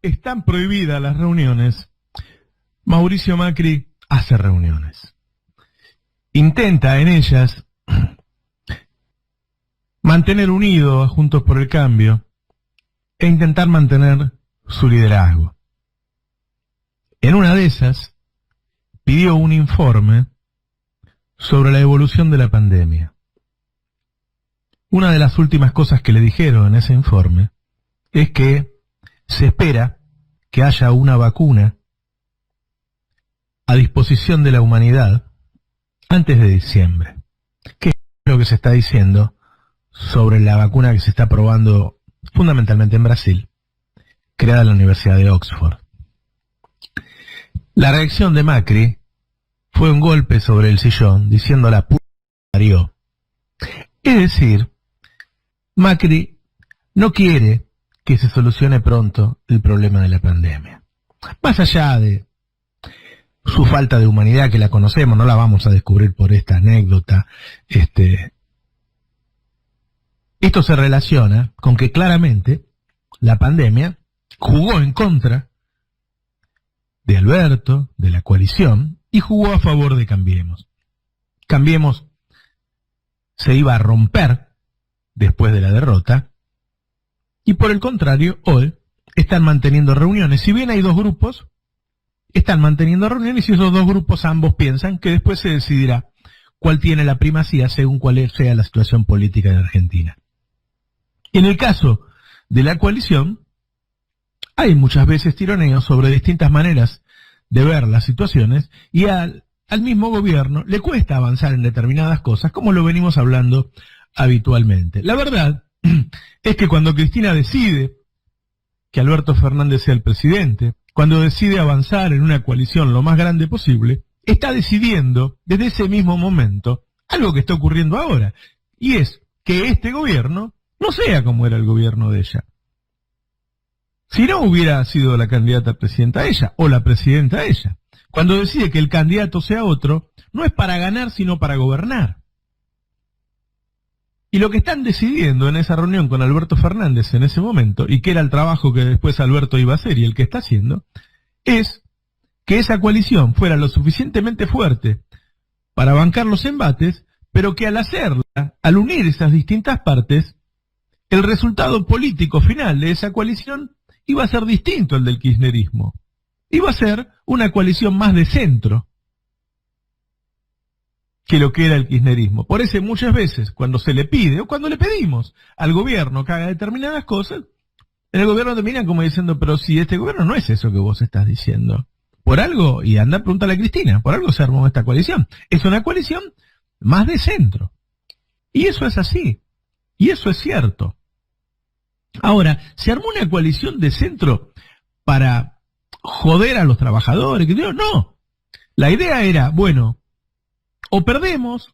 están prohibidas las reuniones, Mauricio Macri hace reuniones. Intenta en ellas mantener unido a Juntos por el Cambio e intentar mantener su liderazgo. En una de esas, pidió un informe sobre la evolución de la pandemia. Una de las últimas cosas que le dijeron en ese informe es que se espera que haya una vacuna a disposición de la humanidad antes de diciembre. ¿Qué es lo que se está diciendo sobre la vacuna que se está probando fundamentalmente en Brasil, creada en la Universidad de Oxford? La reacción de Macri fue un golpe sobre el sillón, diciendo la puta parió. Es decir, Macri no quiere que se solucione pronto el problema de la pandemia. Más allá de su falta de humanidad, que la conocemos, no la vamos a descubrir por esta anécdota, esto se relaciona con que claramente la pandemia jugó en contra de Alberto, de la coalición, y jugó a favor de Cambiemos. Cambiemos se iba a romper después de la derrota, y por el contrario, hoy están manteniendo reuniones. Si bien hay dos grupos, están manteniendo reuniones y esos dos grupos ambos piensan que después se decidirá cuál tiene la primacía según cuál sea la situación política de Argentina. En el caso de la coalición, hay muchas veces tironeos sobre distintas maneras de ver las situaciones y al mismo gobierno le cuesta avanzar en determinadas cosas, como lo venimos hablando habitualmente. La verdad es que cuando Cristina decide que Alberto Fernández sea el presidente, cuando decide avanzar en una coalición lo más grande posible, está decidiendo desde ese mismo momento algo que está ocurriendo ahora, y es que este gobierno no sea como era el gobierno de ella. Si no hubiera sido la candidata a presidenta ella, o la presidenta ella. Cuando decide que el candidato sea otro, no es para ganar, sino para gobernar. Y lo que están decidiendo en esa reunión con Alberto Fernández en ese momento, y que era el trabajo que después Alberto iba a hacer y el que está haciendo, es que esa coalición fuera lo suficientemente fuerte para bancar los embates, pero que al hacerla, al unir esas distintas partes, el resultado político final de esa coalición iba a ser distinto al del kirchnerismo. Iba a ser una coalición más de centro que lo que era el kirchnerismo. Por eso muchas veces cuando se le pide o cuando le pedimos al gobierno que haga determinadas cosas, en el gobierno te miran como diciendo, pero si este gobierno no es eso que vos estás diciendo. Por algo, y anda, pregúntale a Cristina, por algo se armó esta coalición. Es una coalición más de centro. Y eso es así. Y eso es cierto. Ahora, se armó una coalición de centro para joder a los trabajadores. No. La idea era, bueno, o perdemos,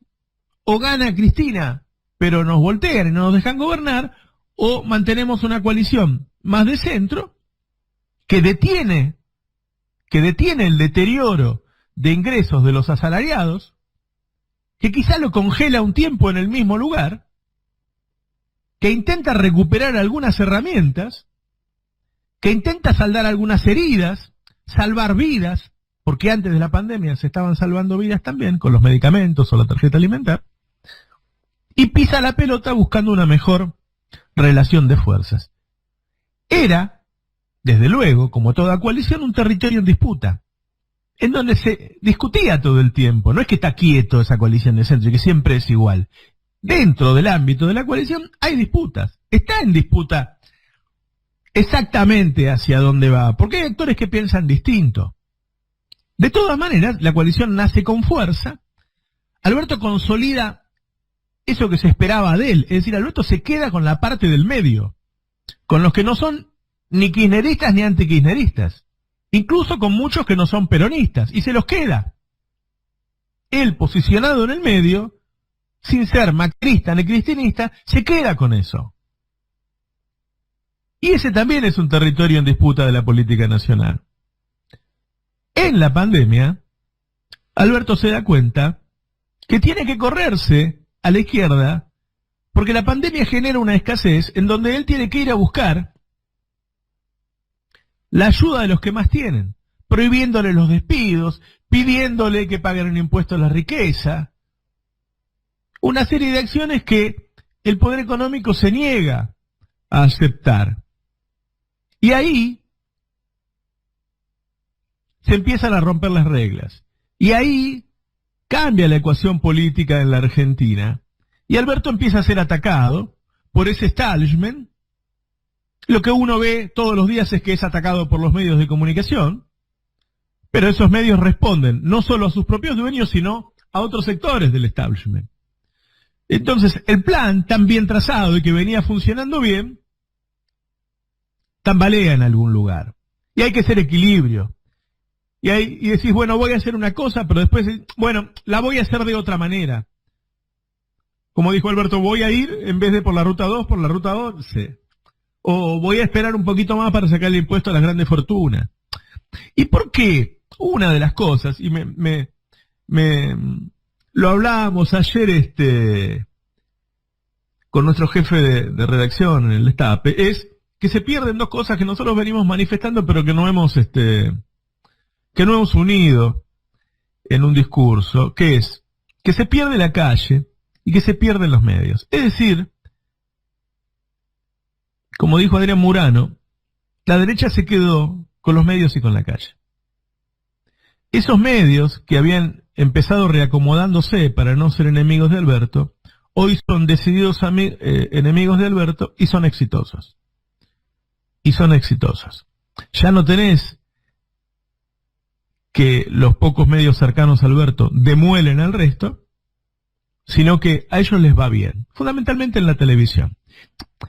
o gana Cristina, pero nos voltean y no nos dejan gobernar, o mantenemos una coalición más de centro que detiene el deterioro de ingresos de los asalariados, que quizá lo congela un tiempo en el mismo lugar, que intenta recuperar algunas herramientas, que intenta saldar algunas heridas, salvar vidas, porque antes de la pandemia se estaban salvando vidas también, con los medicamentos o la tarjeta alimentar, y pisa la pelota buscando una mejor relación de fuerzas. Era, desde luego, como toda coalición, un territorio en disputa, en donde se discutía todo el tiempo. No es que está quieto esa coalición de centro y que siempre es igual. Dentro del ámbito de la coalición hay disputas. Está en disputa exactamente hacia dónde va, porque hay actores que piensan distinto. De todas maneras, la coalición nace con fuerza. Alberto consolida eso que se esperaba de él. Es decir, Alberto se queda con la parte del medio, con los que no son ni kirchneristas ni antikirchneristas, incluso con muchos que no son peronistas, y se los queda. Él, posicionado en el medio, sin ser macrista ni cristinista, se queda con eso. Y ese también es un territorio en disputa de la política nacional. En la pandemia, Alberto se da cuenta que tiene que correrse a la izquierda, porque la pandemia genera una escasez en donde él tiene que ir a buscar la ayuda de los que más tienen, prohibiéndole los despidos, pidiéndole que paguen un impuesto a la riqueza. Una serie de acciones que el poder económico se niega a aceptar. Y ahí se empiezan a romper las reglas. Y ahí cambia la ecuación política en la Argentina. Y Alberto empieza a ser atacado por ese establishment. Lo que uno ve todos los días es que es atacado por los medios de comunicación, pero esos medios responden no solo a sus propios dueños, sino a otros sectores del establishment. Entonces, el plan tan bien trazado y que venía funcionando bien, tambalea en algún lugar. Y hay que hacer equilibrio. Y decís, bueno, voy a hacer una cosa, pero después, bueno, la voy a hacer de otra manera. Como dijo Alberto, voy a ir, en vez de por la ruta 2, por la ruta 11. O voy a esperar un poquito más para sacar el impuesto a las grandes fortunas. ¿Y por qué? Una de las cosas, y lo hablábamos ayer con nuestro jefe de redacción en el Destape, es que se pierden dos cosas que nosotros venimos manifestando, pero que no hemos unido en un discurso, que es que se pierde la calle y que se pierden los medios. Es decir, como dijo Adrián Murano, la derecha se quedó con los medios y con la calle. Esos medios que habían empezado reacomodándose para no ser enemigos de Alberto, hoy son decididos enemigos de Alberto y son exitosos. Ya no tenés que los pocos medios cercanos a Alberto demuelen al resto, sino que a ellos les va bien, fundamentalmente en la televisión.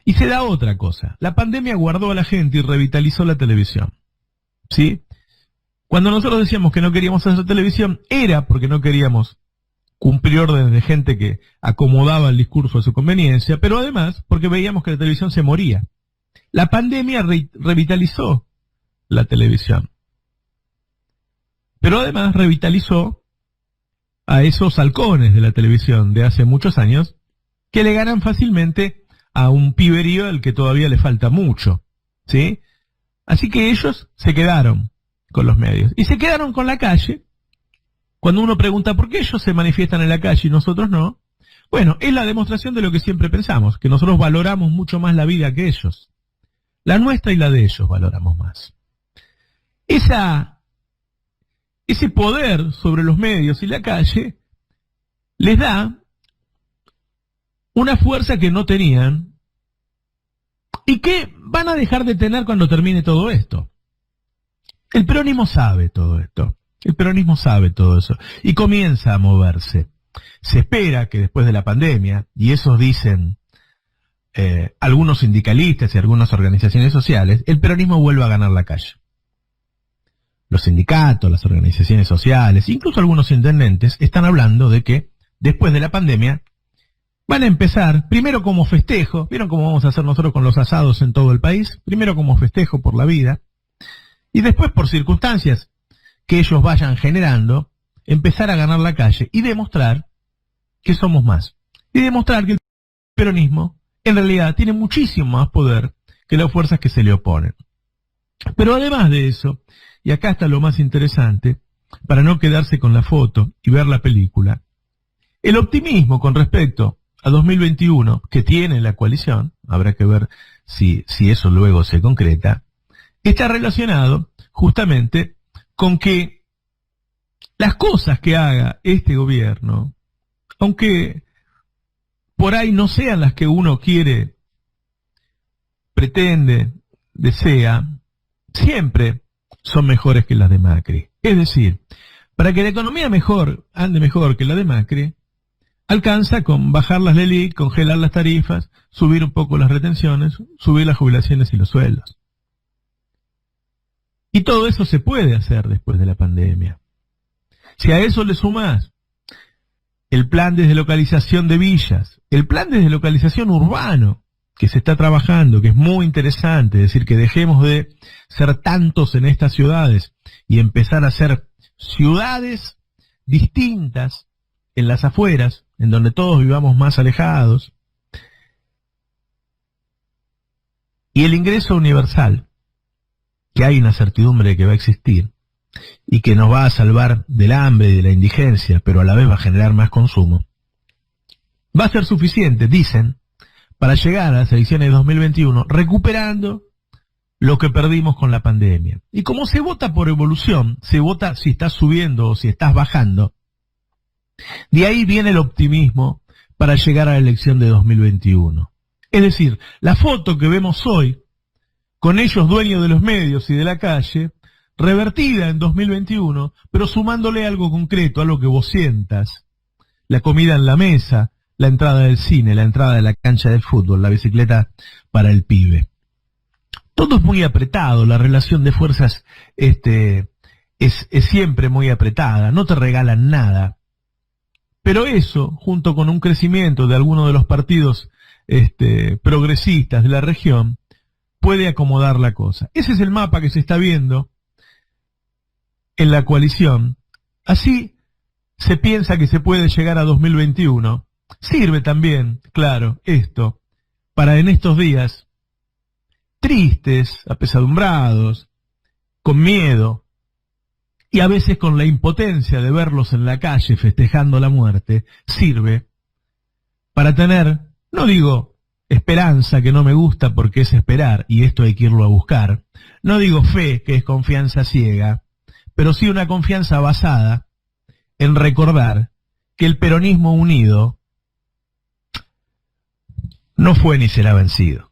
Y se da otra cosa. La pandemia guardó a la gente y revitalizó la televisión. ¿Sí? Cuando nosotros decíamos que no queríamos hacer televisión, era porque no queríamos cumplir órdenes de gente que acomodaba el discurso a su conveniencia, pero además porque veíamos que la televisión se moría. La pandemia revitalizó la televisión. Pero además revitalizó a esos halcones de la televisión de hace muchos años que le ganan fácilmente a un piberío al que todavía le falta mucho, ¿sí? Así que ellos se quedaron con los medios. Y se quedaron con la calle. Cuando uno pregunta por qué ellos se manifiestan en la calle y nosotros no, bueno, es la demostración de lo que siempre pensamos, que nosotros valoramos mucho más la vida que ellos. La nuestra y la de ellos valoramos más. Ese poder sobre los medios y la calle les da una fuerza que no tenían y que van a dejar de tener cuando termine todo esto. El peronismo sabe todo esto. El peronismo sabe todo eso. Y comienza a moverse. Se espera que después de la pandemia, y eso dicen algunos sindicalistas y algunas organizaciones sociales, el peronismo vuelva a ganar la calle. Los sindicatos, las organizaciones sociales, incluso algunos intendentes, están hablando de que después de la pandemia van a empezar, primero como festejo, ¿vieron cómo vamos a hacer nosotros con los asados en todo el país? Primero como festejo por la vida, y después por circunstancias que ellos vayan generando, empezar a ganar la calle y demostrar que somos más. Y demostrar que el peronismo en realidad tiene muchísimo más poder que las fuerzas que se le oponen. Pero además de eso, y acá está lo más interesante, para no quedarse con la foto y ver la película, el optimismo con respecto a 2021 que tiene la coalición, habrá que ver si eso luego se concreta, está relacionado justamente con que las cosas que haga este gobierno, aunque por ahí no sean las que uno quiere, pretende, desea, siempre son mejores que las de Macri. Es decir, para que la economía ande mejor que la de Macri, alcanza con bajar las LELIC, congelar las tarifas, subir un poco las retenciones, subir las jubilaciones y los sueldos. Y todo eso se puede hacer después de la pandemia. Si a eso le sumás el plan de deslocalización de villas, el plan de deslocalización urbano que se está trabajando, que es muy interesante, es decir, que dejemos de ser tantos en estas ciudades y empezar a ser ciudades distintas en las afueras, en donde todos vivamos más alejados, y el ingreso universal, que hay una certidumbre que va a existir y que nos va a salvar del hambre y de la indigencia, pero a la vez va a generar más consumo, va a ser suficiente, dicen, para llegar a las elecciones de 2021 recuperando lo que perdimos con la pandemia. Y como se vota por evolución, se vota si estás subiendo o si estás bajando, de ahí viene el optimismo para llegar a la elección de 2021. Es decir, la foto que vemos hoy, con ellos dueños de los medios y de la calle, revertida en 2021, pero sumándole algo concreto, algo que vos sientas, la comida en la mesa, la entrada del cine, la entrada de la cancha del fútbol, la bicicleta para el pibe. Todo es muy apretado, la relación de fuerzas es siempre muy apretada, no te regalan nada. Pero eso, junto con un crecimiento de algunos de los partidos progresistas de la región, puede acomodar la cosa. Ese es el mapa que se está viendo en la coalición. Así se piensa que se puede llegar a 2021. Sirve también, claro, esto, para en estos días tristes, apesadumbrados, con miedo, y a veces con la impotencia de verlos en la calle festejando la muerte, sirve para tener, no digo esperanza, que no me gusta porque es esperar, y esto hay que irlo a buscar, no digo fe, que es confianza ciega, pero sí una confianza basada en recordar que el peronismo unido no fue ni será vencido.